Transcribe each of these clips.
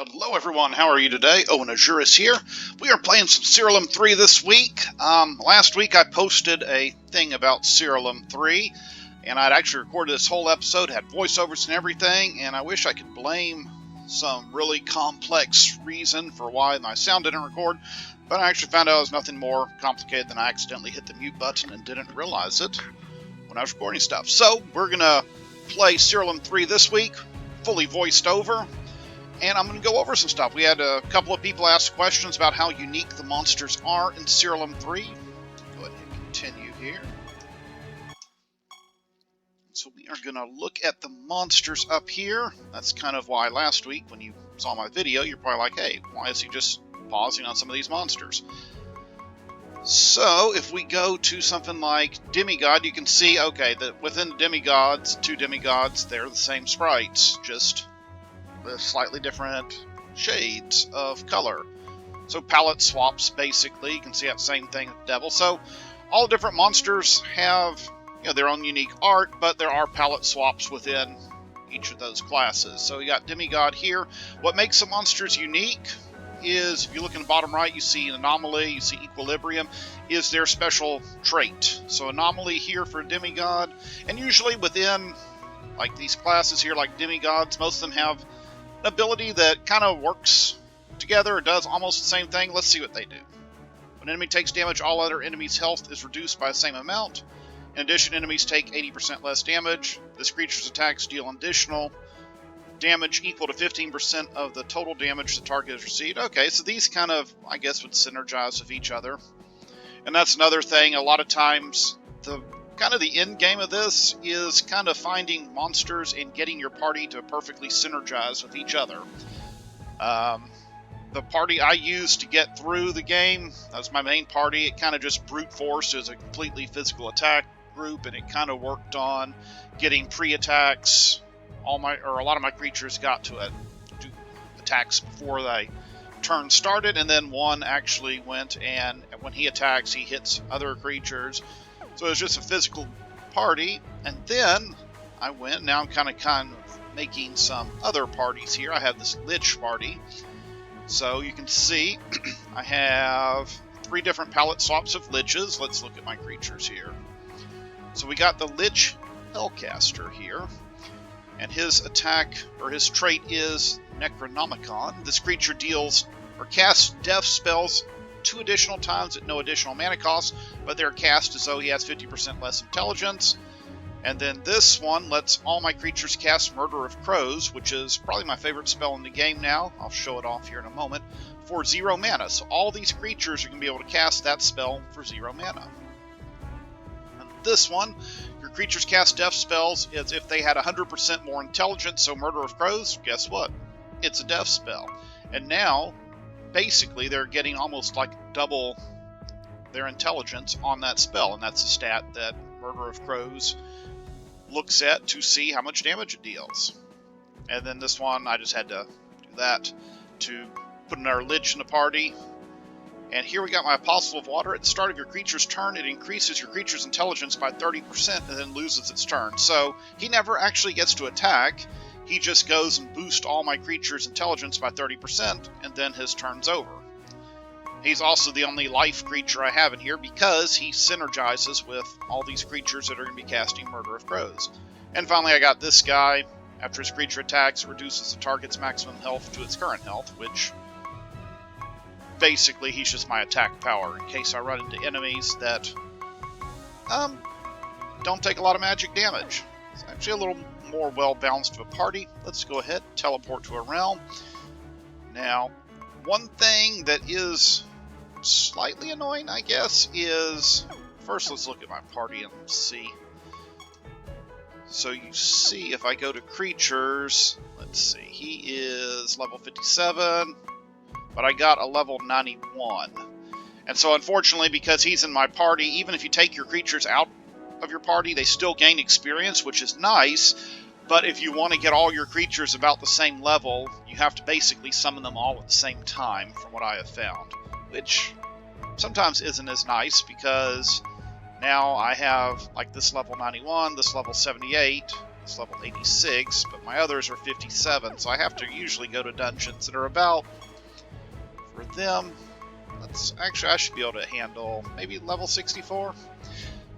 Hello everyone, how are you today? Owen Azuris here. We are playing some Siralim 3 this week. Last week I posted a thing about Siralim 3, and I'd actually recorded this whole episode, had voiceovers and everything, and I wish I could blame some really complex reason for why my sound didn't record, but I actually found out it was nothing more complicated than I accidentally hit the mute button and didn't realize it when I was recording stuff. So, we're going to play Siralim 3 this week, fully voiced over. And I'm going to go over some stuff. We had a couple of people ask questions about how unique the monsters are in Siralim 3. Go ahead and continue here. So we are going to look at the monsters up here. That's kind of why last week, when you saw my video, you're probably like, hey, why is he just pausing on some of these monsters? So if we go to something like Demigod, you can see, okay, that within the demigods, two demigods, they're the same sprites, just with slightly different shades of color. So palette swaps, basically. You can see that same thing with Devil. So all different monsters have their own unique art, but there are palette swaps within each of those classes. So we got Demigod here. What makes the monsters unique is, if you look in the bottom right, you see an Anomaly, you see Equilibrium, is their special trait. So Anomaly here for Demigod, and usually within like these classes here, like Demigods, most of them have an ability that kind of works together or does almost the same thing. Let's see what they do. When an enemy takes damage, all other enemies' health is reduced by the same amount. In addition, enemies take 80% less damage. This creature's attacks deal additional damage equal to 15% of the total damage the target has received. Okay, so these kind of, I guess, would synergize with each other. And that's another thing. A lot of times, the end game of this is kind of finding monsters and getting your party to perfectly synergize with each other. The party I used to get through the game, that's my main party, it kind of just brute force as a completely physical attack group, and it kind of worked on getting pre-attacks. A lot of my creatures got to do attacks before the turn started, and then one actually went and when he attacks, he hits other creatures. So it was just a physical party, and then I went, now I'm kind of making some other parties here. I have this Lich party. So you can see I have 3 different palette swaps of Liches. Let's look at my creatures here. So we got the Lich Hellcaster here, and his attack, or his trait, is Necronomicon. This creature deals or casts death spells 2 additional times at no additional mana cost, but they're cast as though he has 50% less intelligence. And then this one lets all my creatures cast Murder of Crows, which is probably my favorite spell in the game now. I'll show it off here in a moment, for 0 mana. So all these creatures are going to be able to cast that spell for 0 mana. And this one, your creatures cast death spells as if they had 100% more intelligence, so Murder of Crows, guess what? It's a death spell. And now, basically, they're getting almost like double their intelligence on that spell, and that's a stat that Murder of Crows looks at to see how much damage it deals. And then this one, I just had to do that to put another Lich in the party. And here we got my Apostle of Water. At the start of your creature's turn, it increases your creature's intelligence by 30% and then loses its turn. So he never actually gets to attack. He just goes and boosts all my creatures' intelligence by 30%, and then his turn's over. He's also the only life creature I have in here because he synergizes with all these creatures that are going to be casting Murder of Crows. And finally, I got this guy. After his creature attacks, it reduces the target's maximum health to its current health, which basically he's just my attack power in case I run into enemies that don't take a lot of magic damage. It's actually a little more well-balanced of a party. Let's go ahead and teleport to a realm. Now, one thing that is slightly annoying, I guess, is... First, let's look at my party and see. So you see, if I go to creatures, let's see, he is level 57, but I got a level 91. And so, unfortunately, because he's in my party, even if you take your creatures out of your party, they still gain experience, which is nice. But if you want to get all your creatures about the same level, you have to basically summon them all at the same time, from what I have found. Which sometimes isn't as nice, because now I have like this level 91, this level 78, It's level 86, but my others are 57, so I have to usually go to dungeons that are about, for them, actually I should be able to handle maybe level 64,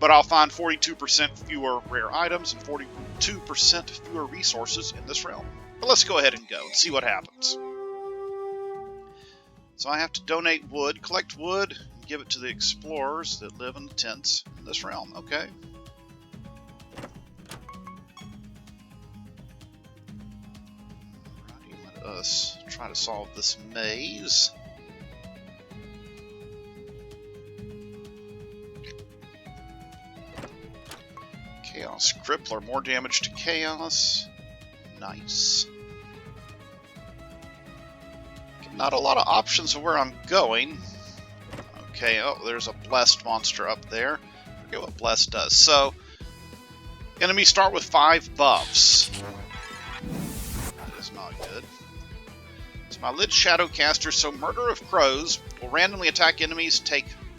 but I'll find 42% fewer rare items and 42% fewer resources in this realm. But let's go ahead and go and see what happens. So I have to donate wood, collect wood, and give it to the explorers that live in the tents in this realm. Okay. Let us try to solve this maze. Chaos Crippler, more damage to Chaos. Nice. Not a lot of options of where I'm going. Okay, oh, there's a blessed monster up there. I forget what blessed does. So, enemies start with 5 buffs. That is not good. So my Lich Shadowcaster, so Murder of Crows will randomly attack enemies,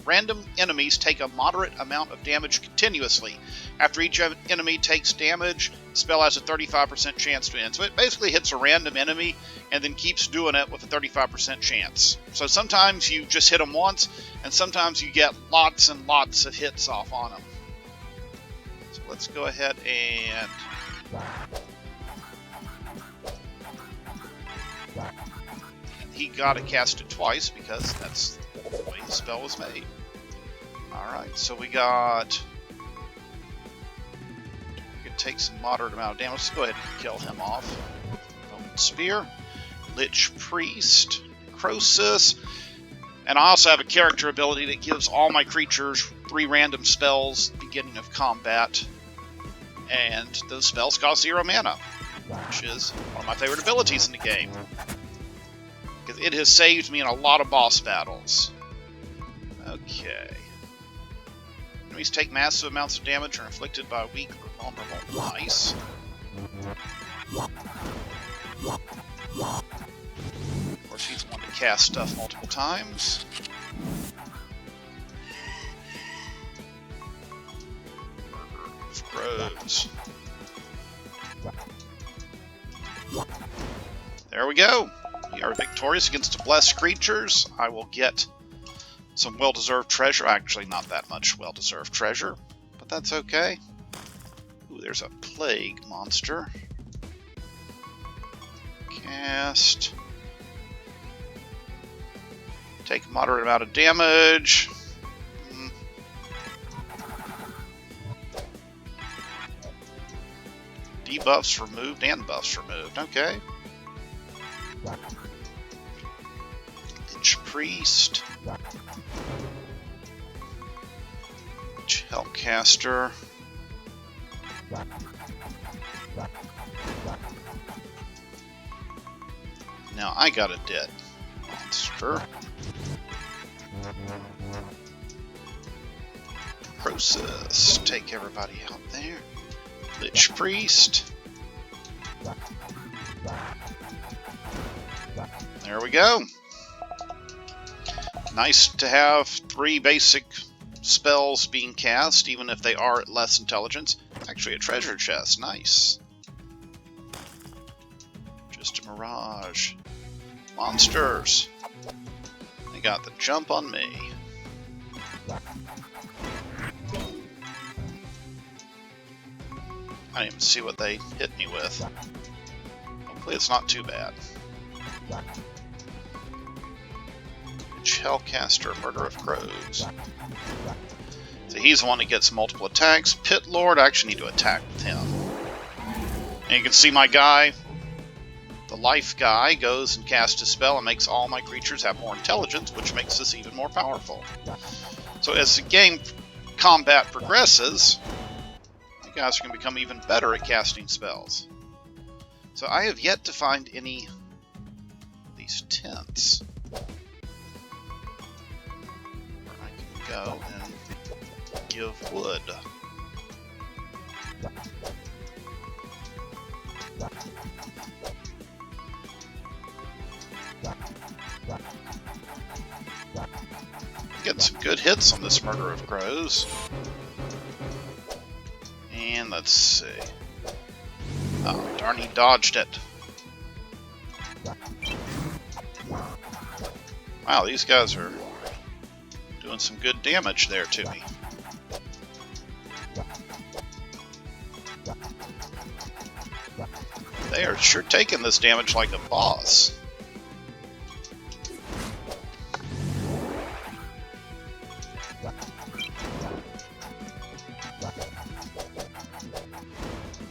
random enemies take a moderate amount of damage continuously. After each enemy takes damage, the spell has a 35% chance to end. So it basically hits a random enemy and then keeps doing it with a 35% chance. So sometimes you just hit them once, and sometimes you get lots and lots of hits off on them. So let's go ahead and... he got to cast it twice because that's the way the spell was made. Alright, so we got... we can take some moderate amount of damage. Let's go ahead and kill him off. Bone Spear. Lich Priest. Necrosis. And I also have a character ability that gives all my creatures 3 random spells at the beginning of combat. And those spells cost 0 mana, which is one of my favorite abilities in the game. Because it has saved me in a lot of boss battles. Okay. Enemies take massive amounts of damage or are inflicted by weak or vulnerable. Nice. Of course, he's the one to cast stuff multiple times. Grows. There we go. We are victorious against the blessed creatures. I will get some well-deserved treasure. Actually, not that much well-deserved treasure, but that's okay. Ooh, there's a plague monster. Cast. Take a moderate amount of damage. Debuffs removed and buffs removed. Okay. Lich Priest. Lich Hellcaster. Now I got a dead monster. Process. Take everybody out there. Lich Priest. There we go. Nice to have 3 basic spells being cast, even if they are at less intelligence. Actually, a treasure chest. Nice. Just a mirage. Monsters. They got the jump on me. I didn't even see what they hit me with. Hopefully it's not too bad. Hellcaster, Murder of Crows. So he's the one that gets multiple attacks. Pit Lord, I actually need to attack with him. And you can see my guy, the life guy, goes and casts a spell and makes all my creatures have more intelligence, which makes this even more powerful. So as the game combat progresses, you guys are going to become even better at casting spells. So I have yet to find any of these tents where I can go and give wood. Getting some good hits on this Murder of Crows. And let's see. Darn, he dodged it. Wow, these guys are doing some good damage there to me. They are sure taking this damage like a boss.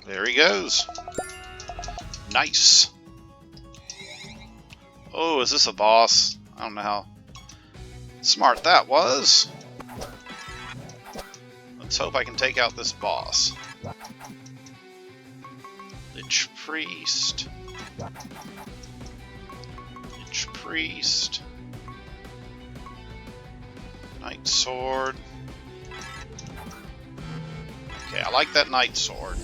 There he goes. Nice. Oh, is this a boss? I don't know how smart that was. Let's hope I can take out this boss. Lich Priest. Lich Priest. Knight Sword. Okay, I like that Knight Sword.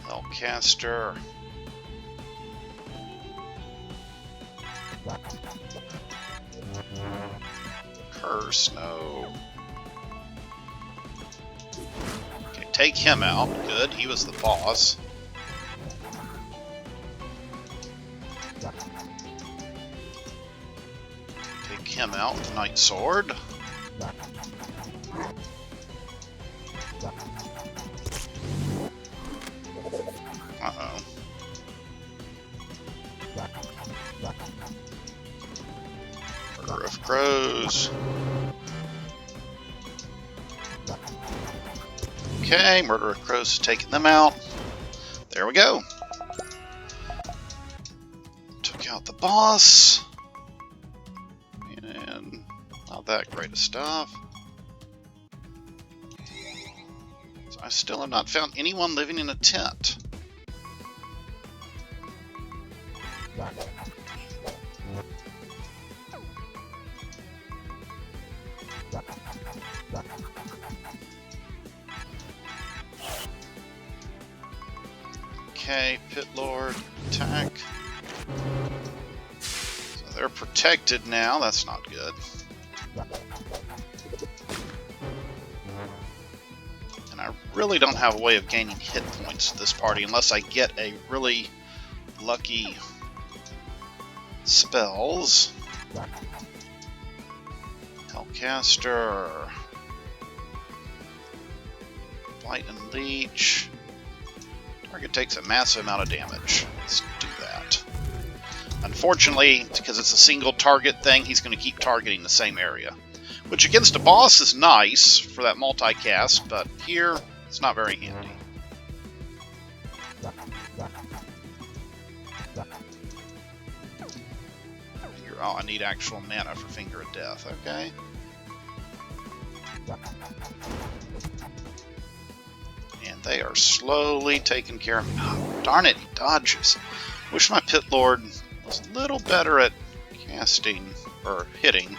Hellcaster. Curse, no. Okay, take him out. Good, he was the boss. Take him out with Knight Sword. Uh-oh. Murder of Crows. Okay, Murder of Crows has taken them out. There we go. Took out the boss. And not that great of stuff. So I still have not found anyone living in a tent. Okay, Pit Lord, attack. So they're protected now, that's not good. And I really don't have a way of gaining hit points to this party unless I get a really lucky spells. Hellcaster. Blight and Leech. Target takes a massive amount of damage. Let's do that. Unfortunately, because it's a single target thing, he's going to keep targeting the same area. Which against a boss is nice for that multicast, but here it's not very handy. Oh, I need actual mana for Finger of Death, okay. And they are slowly taking care of me. Oh, darn it, he dodges. Wish my Pit Lord was a little better at casting, or hitting.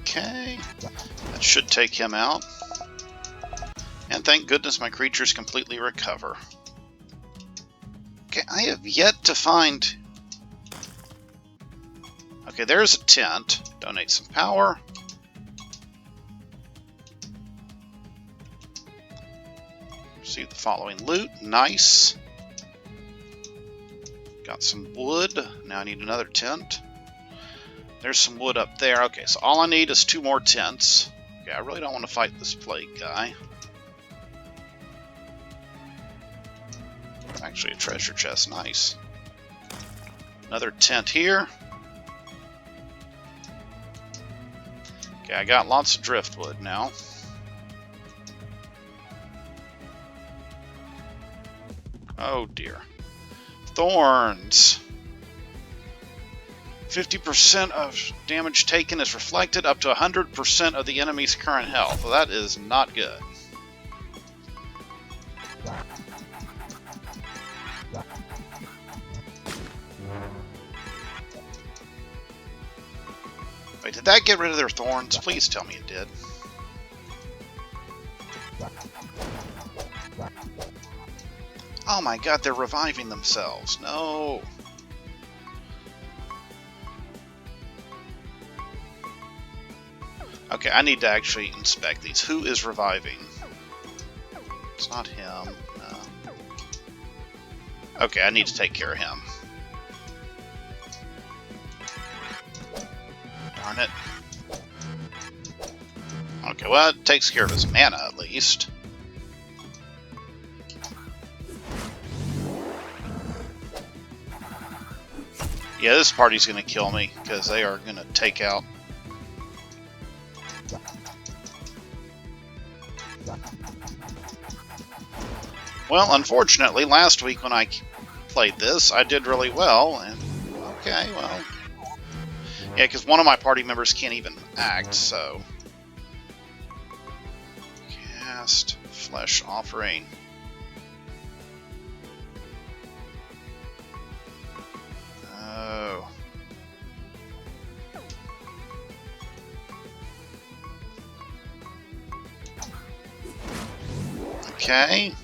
Okay, that should take him out. And thank goodness my creatures completely recover. Okay, I have yet to find... Okay, there's a tent. Donate some power. Receive the following loot. Nice. Got some wood. Now I need another tent. There's some wood up there. Okay, so all I need is 2 more tents. Okay, I really don't want to fight this plague guy. Actually, a treasure chest. Nice. Another tent here. Okay, I got lots of driftwood now. Oh dear. Thorns. 50% of damage taken is reflected up to 100% of the enemy's current health. Well, that is not good. Wait, did that get rid of their thorns? Please tell me it did. Oh my god, they're reviving themselves. No. Okay, I need to actually inspect these. Who is reviving? It's not him. No. Okay, I need to take care of him. Darn it. Okay, well, it takes care of his mana, at least. Yeah, this party's going to kill me, because they are going to take out... Well, unfortunately, last week when I played this, I did really well, and... Okay, well... Yeah, because one of my party members can't even act, so... Cast Flesh Offering. Oh. Okay.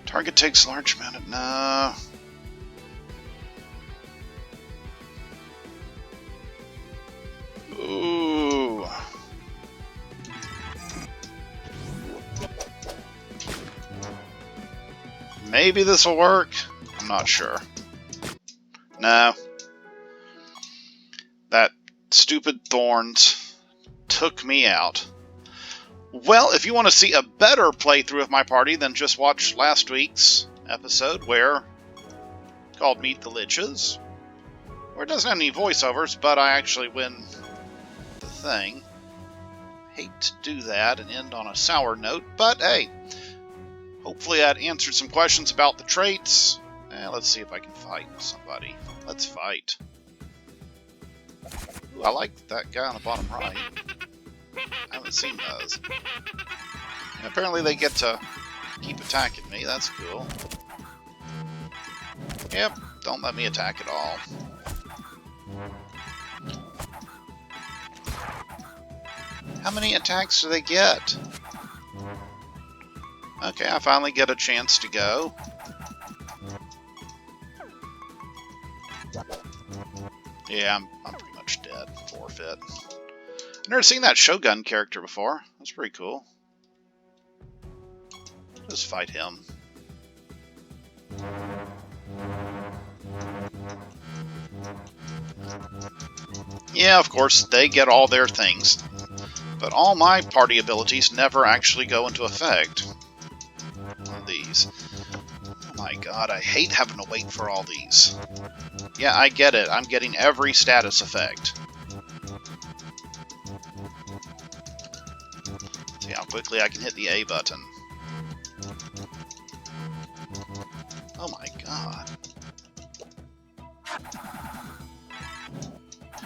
Target takes large amount of... No. Ooh. Maybe this will work. I'm not sure. No. That stupid Thorns took me out. Well, if you want to see a better playthrough of my party, then just watch last week's episode where called Meet the Liches, where it doesn't have any voiceovers, but I actually win the thing. Hate to do that and end on a sour note, but hey, hopefully that answered some questions about the traits. Let's see if I can fight somebody. Let's fight. Ooh, I like that guy on the bottom right. I haven't seen those. And apparently they get to keep attacking me. That's cool. Yep, don't let me attack at all. How many attacks do they get? Okay, I finally get a chance to go. Yeah, I'm pretty much dead. Forfeit. I've never seen that Shogun character before. That's pretty cool. Just fight him. Yeah, of course, they get all their things. But all my party abilities never actually go into effect on these. Oh my god, I hate having to wait for all these. Yeah, I get it. I'm getting every status effect. See how quickly I can hit the A button. Oh my god.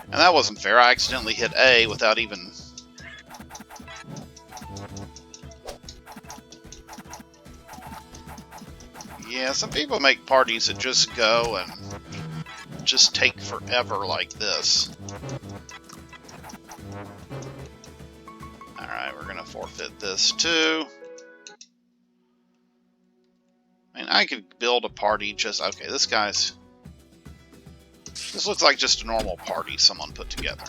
And that wasn't fair. I accidentally hit A without even... Yeah, some people make parties that just go and just take forever like this. Alright, we're gonna forfeit this too. I mean, I could build a party just... Okay, this guy's... This looks like just a normal party someone put together.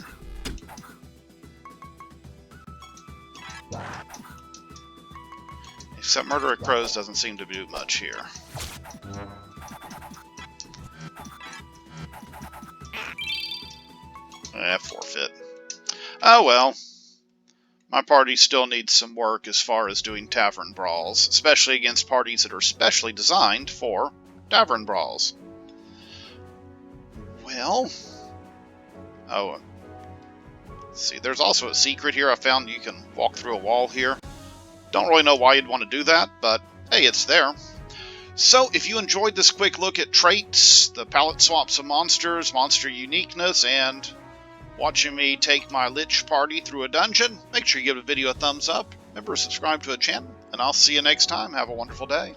Except Murder of Crows doesn't seem to do much here. Forfeit. Oh well. My party still needs some work as far as doing tavern brawls, especially against parties that are specially designed for tavern brawls. Well... Oh. Let's see, there's also a secret here. I found you can walk through a wall here. Don't really know why you'd want to do that, but hey, it's there. So, if you enjoyed this quick look at traits, the palette swaps of monsters, monster uniqueness, and watching me take my Lich party through a dungeon, make sure you give the video a thumbs up, remember to subscribe to the channel, and I'll see you next time. Have a wonderful day.